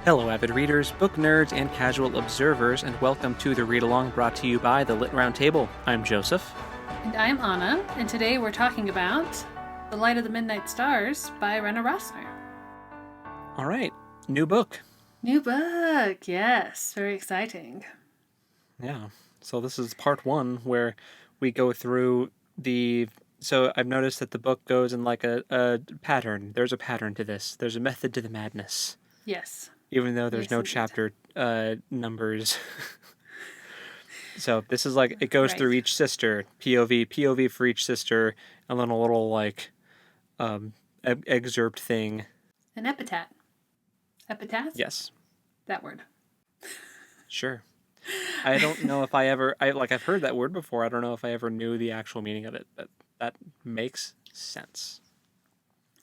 Hello, avid readers, book nerds, and casual observers, and welcome to the Read Along brought to you by the Lit Round Table. I'm Joseph. And I'm Anna, and today we're talking about The Light of the Midnight Stars by Rena Rossner. All right, new book. New book, yes. Very exciting. Yeah, so this is part one where we go through the... So I've noticed that the book goes in like a pattern. There's a pattern to this. There's a method to the madness. Yes. Even though there's Yes, no indeed. chapter numbers. So this is like, it goes through each sister, POV for each sister, and then a little like excerpt thing. An epitaph. Epitaph? Yes. That word. Sure. I don't know if I've heard that word before. I don't know if I ever knew the actual meaning of it, but that makes sense.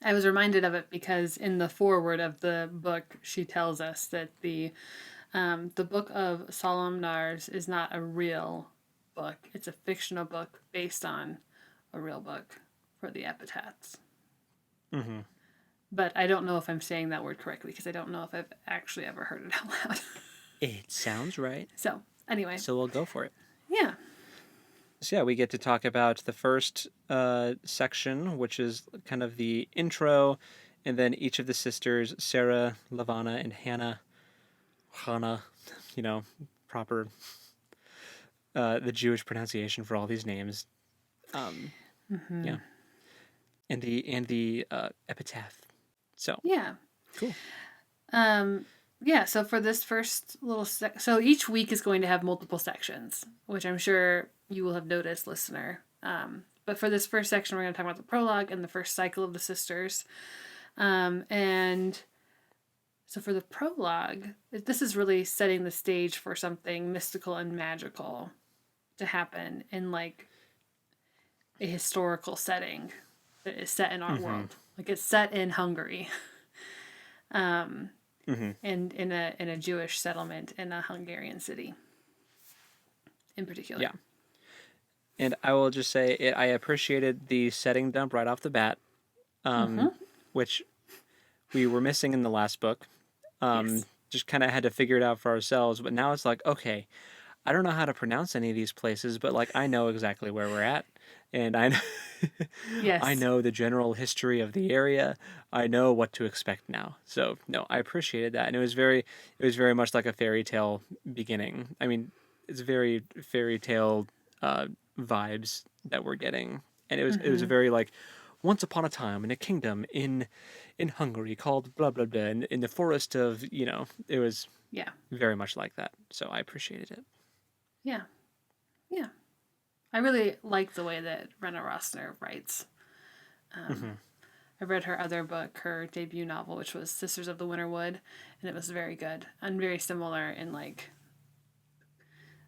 I was reminded of it because in the foreword of the book, she tells us that the Book of Solomonars is not a real book. It's a fictional book based on a real book for the epitaphs. Mm-hmm. But I don't know if I'm saying that word correctly because I don't know if I've actually ever heard it out loud. It sounds right. So, anyway. So we'll go for it. Yeah. So yeah, we get to talk about the first section, which is kind of the intro, and then each of the sisters, Sarah, Lavana, and Hannah, proper the Jewish pronunciation for all these names. Yeah. And the epitaph. So yeah, cool. Yeah, so for this first little so each week is going to have multiple sections, which I'm sure you will have noticed, listener. But for this first section, we're going to talk about the prologue and the first cycle of the sisters. And so for the prologue, this is really setting the stage for something mystical and magical to happen in like a historical setting that is set in our world. Like it's set in Hungary. And in a Jewish settlement in a Hungarian city in particular. Yeah. And I will just say I appreciated the setting dump right off the bat, which we were missing in the last book. Yes. Just kind of had to figure it out for ourselves. But now it's like, okay, I don't know how to pronounce any of these places, but like I know exactly where we're at. And I know, Yes. I know the general history of the area. I know what to expect now. So no, I appreciated that, and it was very much like a fairy tale beginning. I mean, it's very fairy tale vibes that we're getting, and it was a very like once upon a time in a kingdom in Hungary called blah blah blah in the forest of it was very much like that. So I appreciated it. Yeah. I really like the way that Rena Rossner writes. I read her other book, her debut novel, which was Sisters of the Winter Wood, and it was very good and very similar in like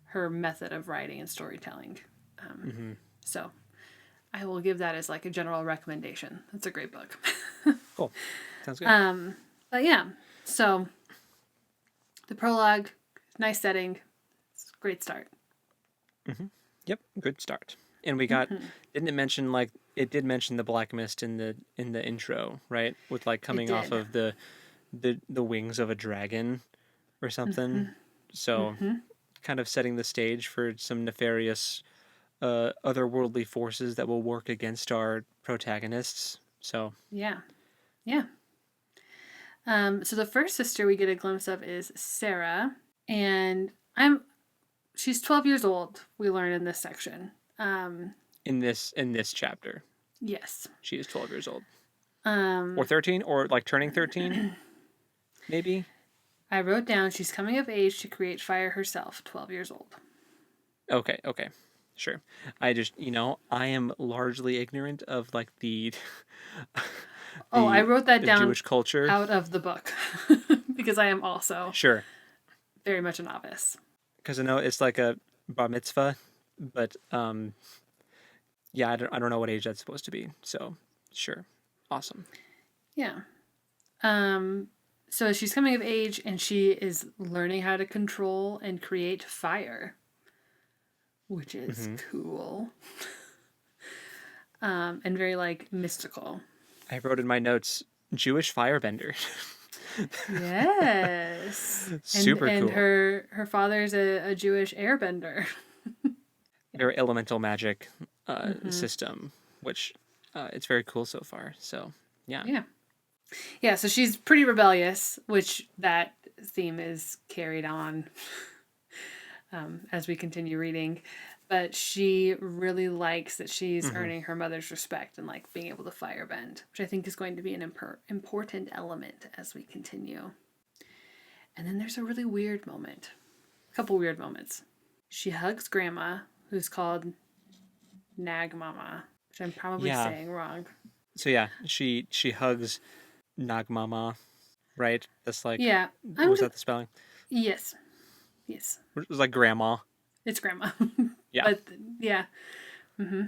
her method of writing and storytelling. So I will give that as like a general recommendation. It's a great book. Cool. Sounds good. But yeah, so the prologue, nice setting, it's a great start. Yep, good start. And we got didn't it mention like it did mention the black mist in the intro, right? With like coming off of the wings of a dragon or something. So kind of setting the stage for some nefarious otherworldly forces that will work against our protagonists. So yeah. So the first sister we get a glimpse of is Sarah, and she's 12 years old. We learn in this section. In this chapter, Yes, she is 12 years old, or 13, or like turning 13, maybe. I wrote down she's coming of age to create fire herself. 12 years old. Okay, sure. I just I am largely ignorant of like the I wrote that down Jewish culture out of the book because I am also very much a novice. Because I know it's like a bar mitzvah, but yeah, I don't know what age that's supposed to be. So sure, awesome. Yeah. So she's coming of age and she is learning how to control and create fire, which is cool. And very like mystical. I wrote in my notes, Jewish firebender. Yes. Super And cool. her father's a Jewish airbender. Their elemental magic Mm-hmm. system, which it's very cool so far. So yeah. Yeah. Yeah, so she's pretty rebellious, which that theme is carried on as we continue reading. But she really likes that she's Hmm. earning her mother's respect and like being able to firebend, which I think is going to be an important element as we continue. And then there's a really weird moment, a couple weird moments. She hugs Grandma, who's called Nag Mama, which I'm probably Yeah. saying wrong. So yeah, she hugs Nagmama, right? That's like, Yeah, I'm was just that the spelling? yes, yes, It was like grandma. it's Grandma, Yeah. but yeah, mm-hmm.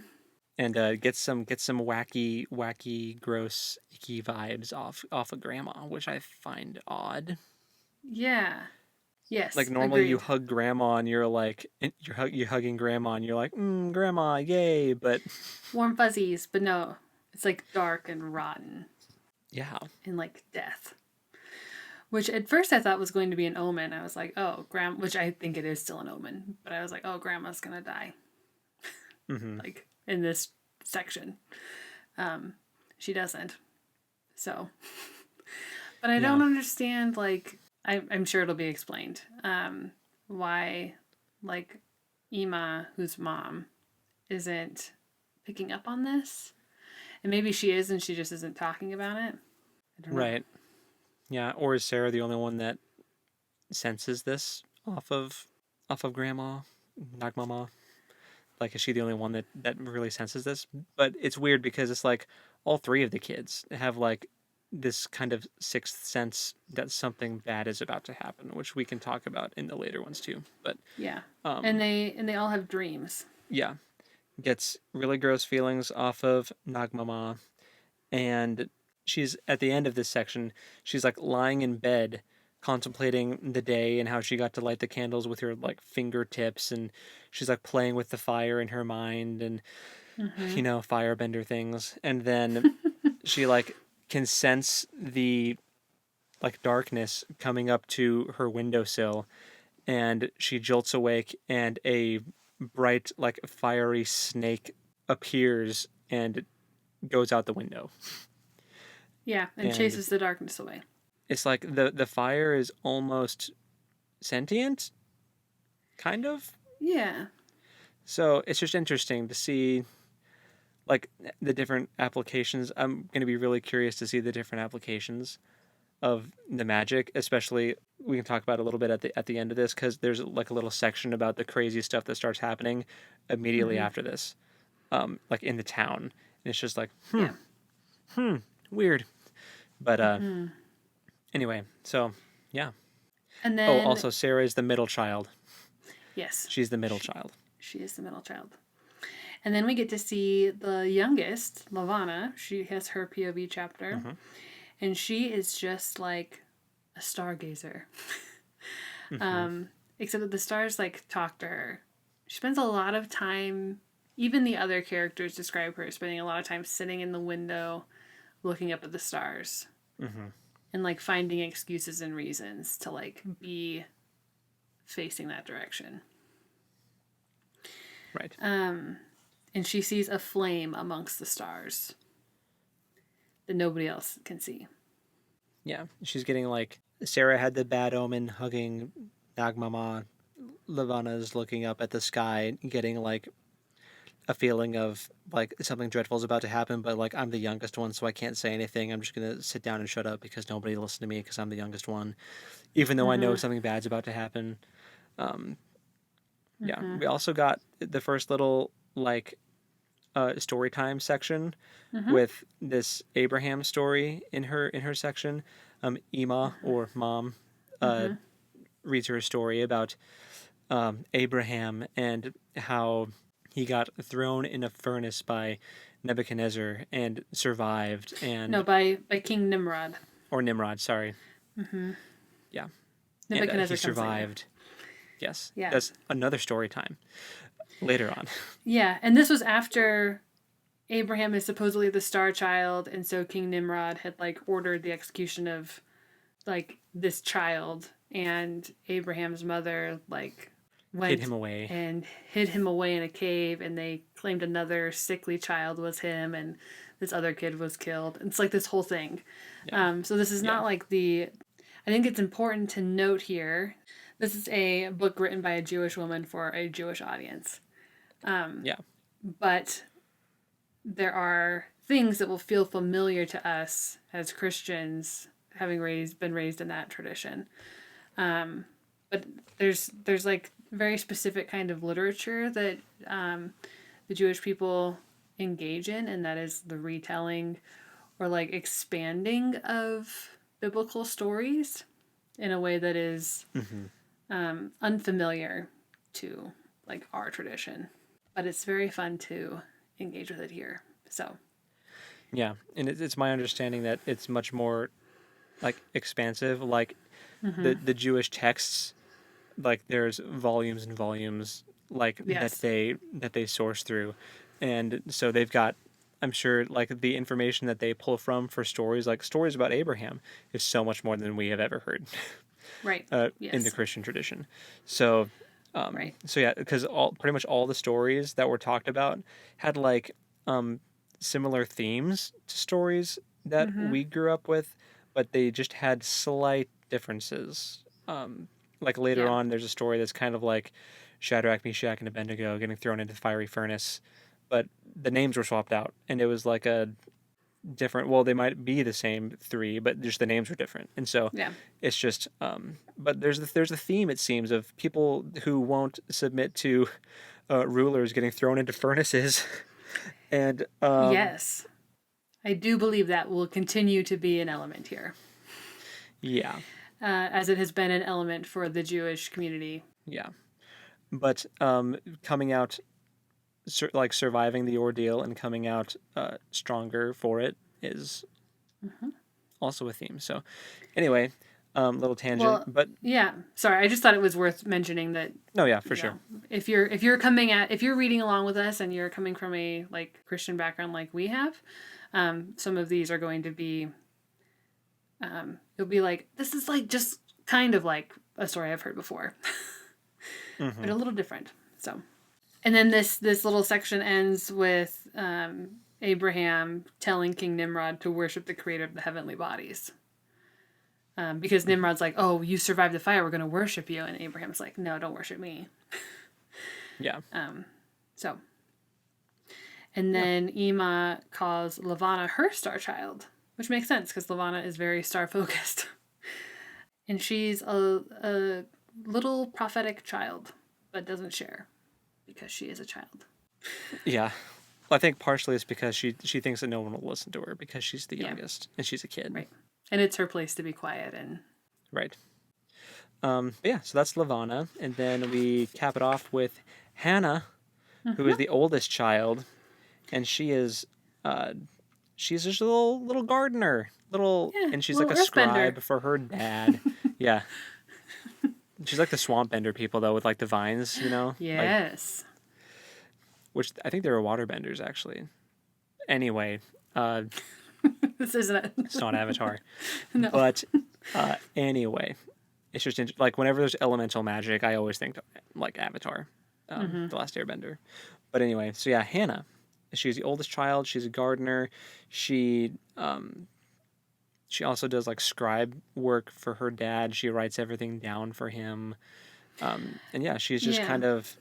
And get some wacky, gross, icky vibes off of grandma, which I find odd. Yeah, Like yes, normally you agreed. hug grandma and you're like you're hugging grandma and you're like, grandma, yay, but Warm fuzzies, but no, it's like dark and rotten yeah. and like death. Which at first I thought was going to be an omen. I was like, oh, which I think it is still an omen, but I was like, oh, Grandma's gonna die, Hmm. like in this section. She doesn't. So, but I Yeah. don't understand. Like, I'm sure it'll be explained. Why, like, Ima, who's mom, isn't picking up on this, and maybe she is, and she just isn't talking about it. I don't know. Right. Yeah. Or is Sarah the only one that senses this off of grandma, Nagmama? Like, is she the only one that really senses this? But it's weird because it's like all three of the kids have like this kind of sixth sense that something bad is about to happen, which we can talk about in the later ones too. But Yeah, um, and they all have dreams. yeah, gets really gross feelings off of Nagmama, and she's at the end of this section. She's like lying in bed contemplating the day and how she got to light the candles with her like fingertips, and she's like playing with the fire in her mind, and Mm-hmm. firebender things. And then she like can sense the like darkness coming up to her windowsill, and she jolts awake, and a bright like fiery snake appears and goes out the window. Yeah, and And chases the darkness away. it's like the fire is almost sentient, kind of. Yeah. So it's just interesting to see like the different applications. I'm going to be really curious to see the different applications of the magic, especially we can talk about a little bit at the end of this, because there's like a little section about the crazy stuff that starts happening immediately Mm-hmm. after this, like in the town, and it's just like Yeah. weird. But Mm-hmm. anyway, so yeah. And Oh, then also Sarah is the middle child. yes, She's the middle she, child. she is the middle child. And then we get to see the youngest, Lavana. She has her POV chapter, Mm-hmm. and she is just like a stargazer. Mm-hmm. Except that the stars like talk to her. She spends a lot of time. Even the other characters describe her spending a lot of time sitting in the window, looking up at the stars, Mm-hmm. and like finding excuses and reasons to like be facing that direction. Right. And she sees a flame amongst the stars that nobody else can see. Yeah, she's getting like Sarah had the bad omen hugging Nagmama. Lavana's looking up at the sky, getting like a feeling of like something dreadful is about to happen, but like I'm the youngest one, so I can't say anything. I'm just gonna sit down and shut up because nobody will listen to me because I'm the youngest one, even though I know Mm-hmm. something bad's about to happen. Um, yeah, Mm-hmm. we also got the first little like story time section Mm-hmm. with this Abraham story in her section. Ema or mom uh, Mm-hmm. reads her a story about Abraham and how he got thrown in a furnace by Nebuchadnezzar and survived, No, and by King Nimrod. or Nimrod, sorry, Mm-hmm. yeah, and he Nebuchadnezzar comes later. survived. Yes, Yeah. that's another story time later on. Yeah, and this was after Abraham is supposedly the star child, and so King Nimrod had like ordered the execution of like this child, and Abraham's mother like Hid went him away. and hid him away in a cave, and they claimed another sickly child was him, and this other kid was killed. It's like this whole thing. Yeah. So this is Yeah. not like the. I think it's important to note here. This is a book written by a Jewish woman for a Jewish audience, Yeah. but there are things that will feel familiar to us as Christians, having been raised in that tradition. But there's like very specific kind of literature that the Jewish people engage in, and that is the retelling or like expanding of biblical stories in a way that is unfamiliar to like our tradition. But it's very fun to engage with it here. So Yeah. And it's my understanding that it's much more like expansive. Like the Jewish texts, like there's volumes and volumes like yes, that they source through, and so they've got, I'm sure, like the information that they pull from for stories, like stories about Abraham, is so much more than we have ever heard right, in the yes, Christian tradition. So right, so yeah, because all pretty much all the stories that were talked about had like similar themes to stories that we grew up with, but they just had slight differences. Like later yeah, on, there's a story that's kind of like Shadrach, Meshach, and Abednego getting thrown into the fiery furnace, but the names were swapped out, and it was like a different. Well, they might be the same three, but just the names were different, and so yeah, it's just. But there's a theme, it seems, of people who won't submit to rulers getting thrown into furnaces, and yes. I do believe that will continue to be an element here, yeah, as it has been an element for the Jewish community. yeah. But coming out, like surviving the ordeal and coming out stronger for it is also a theme. So, anyway, little tangent, Well, but yeah. Sorry, I just thought it was worth mentioning that no, yeah, for you sure. know if you're reading along with us and you're coming from a like Christian background like we have, some of these are going to be you'll be like, this is like just kind of like a story I've heard before, but Hmm. a little different. So, and then this little section ends with Abraham telling King Nimrod to worship the creator of the heavenly bodies. Because Nimrod's like, oh, you survived the fire, we're going to worship you. And Abraham's like, no, don't worship me. Yeah, So, and yeah, then Ema calls Lavanna her star child, which makes sense because Lavanna is very star focused. And she's a little prophetic child, but doesn't share because she is a child. yeah. Well, I think partially it's because she thinks that no one will listen to her because she's the Yeah, youngest and she's a kid, right. And it's her place to be quiet and. right? But yeah, so that's Lavanna, and then we cap it off with Hannah, who is the oldest child, and uh, she's just a little gardener, Yeah, and she's like little a earthbender. scribe for her dad. Yeah, she's like the swamp bender people though, with like the vines, like, Yes. which I think they were water benders actually. Anyway, uh, This isn't it's it. not Avatar, No. but anyway, it's just like whenever there's elemental magic, I always think like Avatar, the Last Airbender. But anyway, so yeah, Hannah, she's the oldest child. She's a gardener. She she also does like scribe work for her dad. She writes everything down for him. And yeah, she's just Yeah. kind of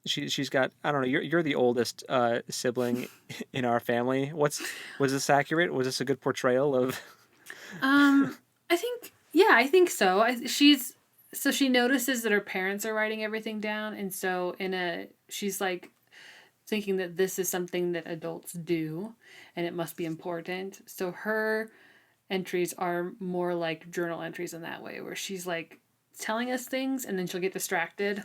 she's got, I don't know. You're the oldest sibling in our family. Was this accurate? Was this a good portrayal of? I think yeah, I think so. She notices that her parents are writing everything down, and so she's like thinking that this is something that adults do, and it must be important. So her entries are more like journal entries in that way, where she's like telling us things, and then she'll get distracted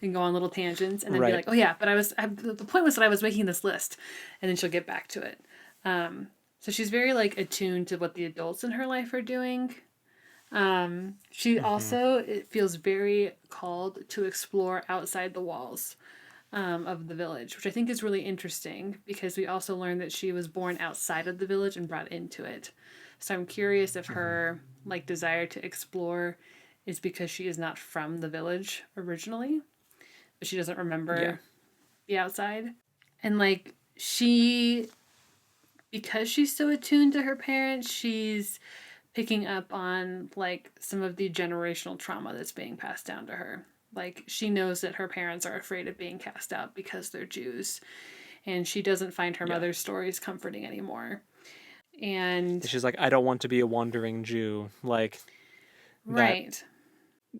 and go on little tangents, and then be Right. like, "Oh yeah, but the point was that I was making this list," and then she'll get back to it. So she's very like attuned to what the adults in her life are doing. She Hmm. also it feels very called to explore outside the walls of the village, which I think is really interesting because we also learn that she was born outside of the village and brought into it. So I'm curious if her like desire to explore is because she is not from the village originally, but she doesn't Yeah. remember the outside. And like because she's so attuned to her parents, she's picking up on like some of the generational trauma that's being passed down to her. Like she knows that her parents are afraid of being cast out because they're Jews, and she doesn't find her Yeah. mother's stories comforting anymore. And She's like, I don't want to be a wandering Jew. Like that right.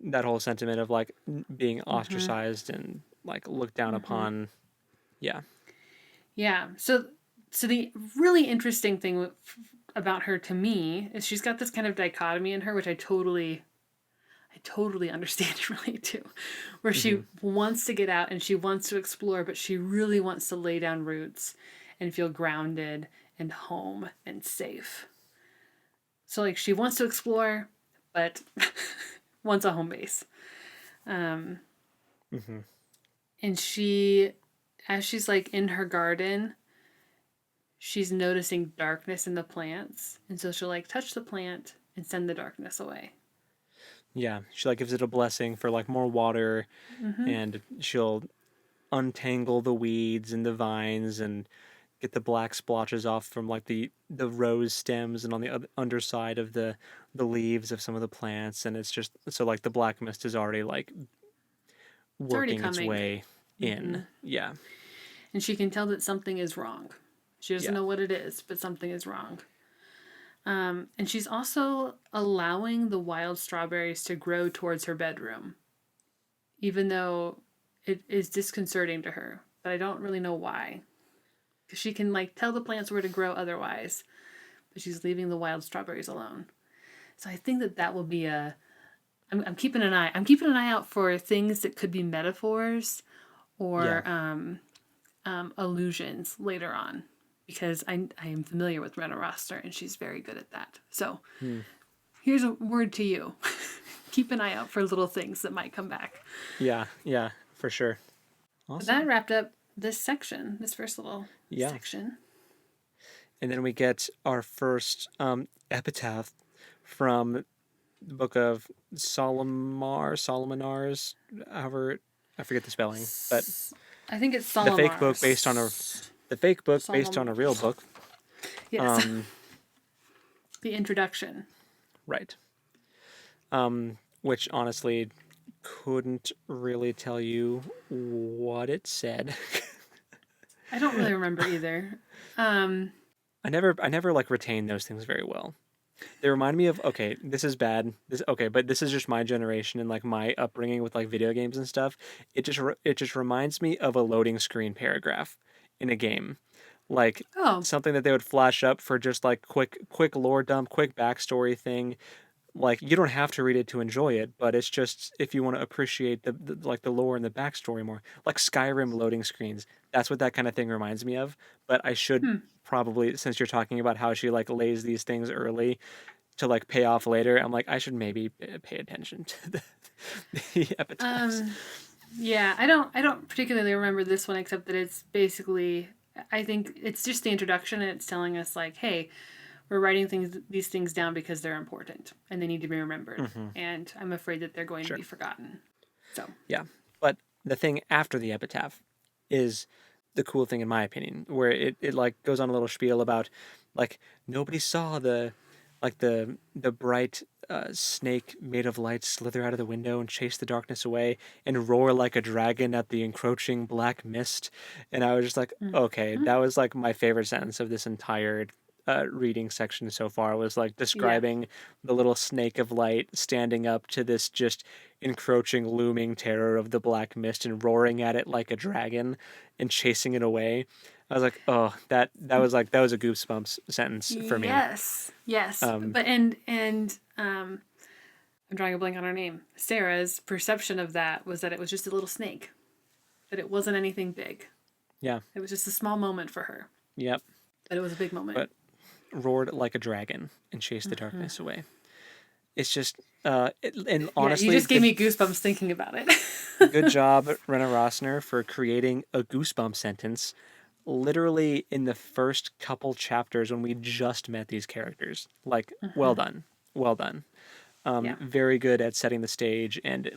that whole sentiment of like being Mm-hmm. ostracized and like looked down Mm-hmm. upon. Yeah. Yeah. So the really interesting thing about her to me is she's got this kind of dichotomy in her, which I totally understand and relate to, where Mm-hmm. she wants to get out and she wants to explore, but she really wants to lay down roots and feel grounded and home and safe. So like she wants to explore, but wants a home base. Um, Mm-hmm. and as she's like in her garden, she's noticing darkness in the plants, and so she'll like touch the plant and send the darkness away. Yeah. She like gives it a blessing for like more water, Mm-hmm. and she'll untangle the weeds and the vines and get the black splotches off from like the rose stems and on the underside of the leaves of some of the plants, and it's just so like the black mist is already like It's already working its coming. way Mm-hmm. in. Yeah. And she can tell that something is wrong. She doesn't Yeah. know what it is, but something is wrong. And she's also allowing the wild strawberries to grow towards her bedroom, even though it is disconcerting to her. But I don't really know why. Because she can like tell the plants where to grow otherwise, but she's leaving the wild strawberries alone. So I think that will be a. I'm keeping an eye. I'm keeping an eye out for things that could be metaphors Yeah. or allusions later on, because I am familiar with Rena Rossner and she's very good at that. So Hmm. here's a word to you. Keep an eye out for little things that might come back. Yeah. Yeah. For sure. But that Awesome. wrapped up this first little Yeah. section. And then we get our first epitaph from the Book of Solomonars, however, I forget the spelling, but I think it's the fake book based on a Solomars. the fake book based on a real Solomars. book. Yes. Um, The introduction. right. Which honestly couldn't really tell you what it said. I don't really remember either. Um, I never like retain those things very well. They remind me of, okay, this is bad. This okay, but this is just my generation and like my upbringing with like video games and stuff. It just reminds me of a loading screen paragraph in a game, like oh, something that they would flash up for just like quick lore dump, quick backstory thing. Like you don't have to read it to enjoy it, but it's just if you want to appreciate the like the lore and the backstory more, like Skyrim loading screens. That's what that kind of thing reminds me of. But I should hmm. probably, since you're talking about how she like lays these things early to like pay off later, I'm like I should maybe pay attention to the epitaphs. Um, yeah, I don't particularly remember this one except that it's basically I think it's just the introduction and it's telling us like, hey, we're writing these things down because they're important and they need to be remembered. Hmm. And I'm afraid that they're going to Sure. be forgotten. So, Yeah. But the thing after the epitaph is the cool thing in my opinion, where it like goes on a little spiel about like nobody saw the bright snake made of light slither out of the window and chase the darkness away and roar like a dragon at the encroaching black mist. And I was just like, okay, mm-hmm. that was like my favorite sentence of this entire reading section so far was like Yeah. describing the little snake of light standing up to this just encroaching looming terror of the black mist and roaring at it like a dragon and chasing it away. I was like, oh, that was a goosebumps sentence for me. Yes. Yes. Um, But I'm drawing a blank on her name. Sarah's perception of that was that it was just a little snake. That it wasn't anything big. yeah, It was just a small moment for her. yep. But it was a big moment. But roared like a dragon and chased the darkness away. It's just, and Yeah, you honestly, just gave good me goosebumps thinking about it. good job, Rena Rossner, for creating a goosebump sentence literally in the first couple chapters when we just met these characters. Like, well Mm-hmm. done, well done. Yeah. Very good at setting the stage, and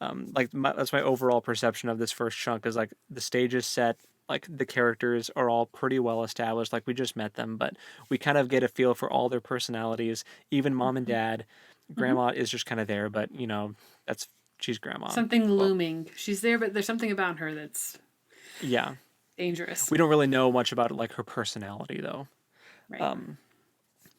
that's my overall perception of this first chunk is like the stage is set, like the characters are all pretty well established, like we just met them, but we kind of get a feel for all their personalities. Even mom and Mm-hmm. dad, Mm-hmm. grandma is just kind of there, but that's she's grandma. Something Well, looming. She's there, but there's something about her that's yeah, dangerous. we don't really know much about like her personality though. Right. Um,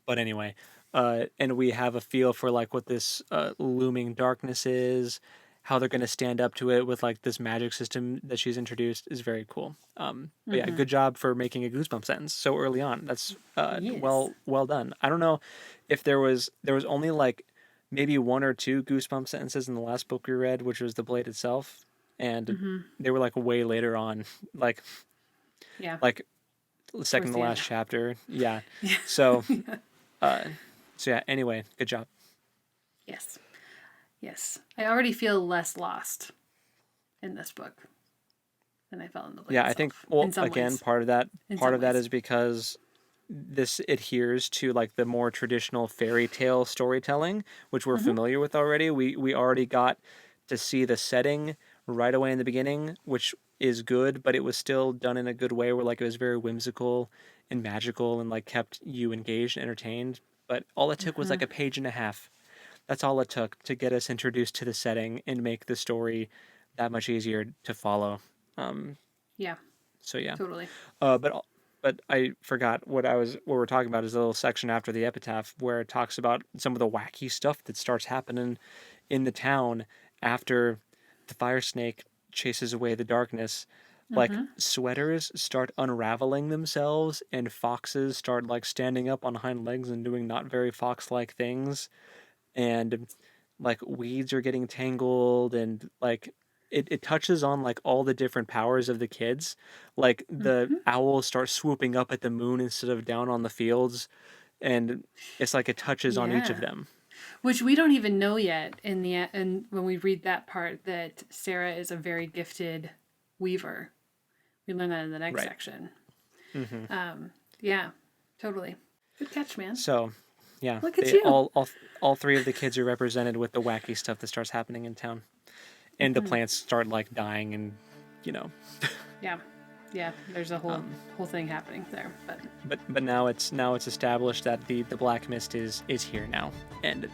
but anyway, and we have a feel for like what this looming darkness is, how they're going to stand up to it with like this magic system that she's introduced is very cool. But yeah, Mm-hmm. good job for making a goosebump sentence so early on. That's Yes. well done. I don't know if there was only like maybe one or two goosebump sentences in the last book we read, which was the blade itself, and Mm-hmm. they were like way later on, like Yeah. like second Towards to the end. last chapter. Yeah, Yeah. so. Uh, so yeah. Anyway, good job. Yes. Yes. I already feel less lost in this book than I felt in the blade Yeah, I think. itself. Well, In some again, ways. part of that In part some of that ways. is because this adheres to like the more traditional fairy tale storytelling, which we're Mm-hmm. familiar with already. We already got to see the setting right away in the beginning, which is good, but it was still done in a good way where like it was very whimsical and magical and like kept you engaged and entertained. But all it took was Mm-hmm. like a page and a half. That's all it took to get us introduced to the setting and make the story that much easier to follow. Um, Yeah. so yeah, Totally. but I forgot what we're talking about is a little section after the epitaph where it talks about some of the wacky stuff that starts happening in the town after the fire snake chases away the darkness. Like Mm-hmm. sweaters start unraveling themselves and foxes start like standing up on hind legs and doing not very fox-like things, and like weeds are getting tangled, and like it touches on like all the different powers of the kids. Like the Mm-hmm. owls start swooping up at the moon instead of down on the fields, and it's like it touches on each of Yeah. them. Which we don't even know yet and when we read that part that Sarah is a very gifted weaver. We learn that in the next Right. section. Hmm. Yeah, totally. Good catch, man. So yeah, Look at they you. all three of the kids are represented with the wacky stuff that starts happening in town, and the Mm-hmm. plants start like dying, and you know Yeah, yeah. There's a whole um, whole thing happening there, but but now it's established that the black mist is here now, and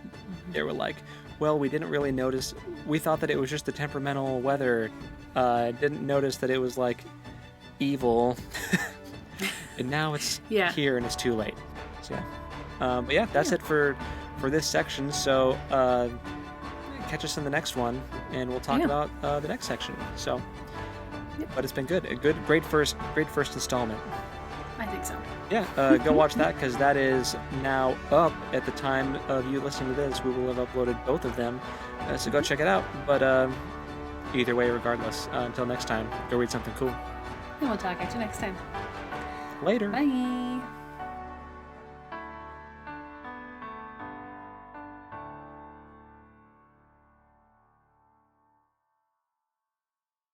they were like, well, we didn't really notice. We thought that it was just the temperamental weather. Didn't notice that it was like evil, and now it's yeah, here and it's too late. So yeah, but yeah, that's yeah, it for this section. So catch us in the next one, and we'll talk yeah. about the next section. So, Yep. but it's been good, great first installment. I think so. Yeah, go watch that because that is now up at the time of you listening to this. We will have uploaded both of them, so go check it out. But either way, regardless, until next time, go read something cool. And we'll talk at you next time. Later. Bye.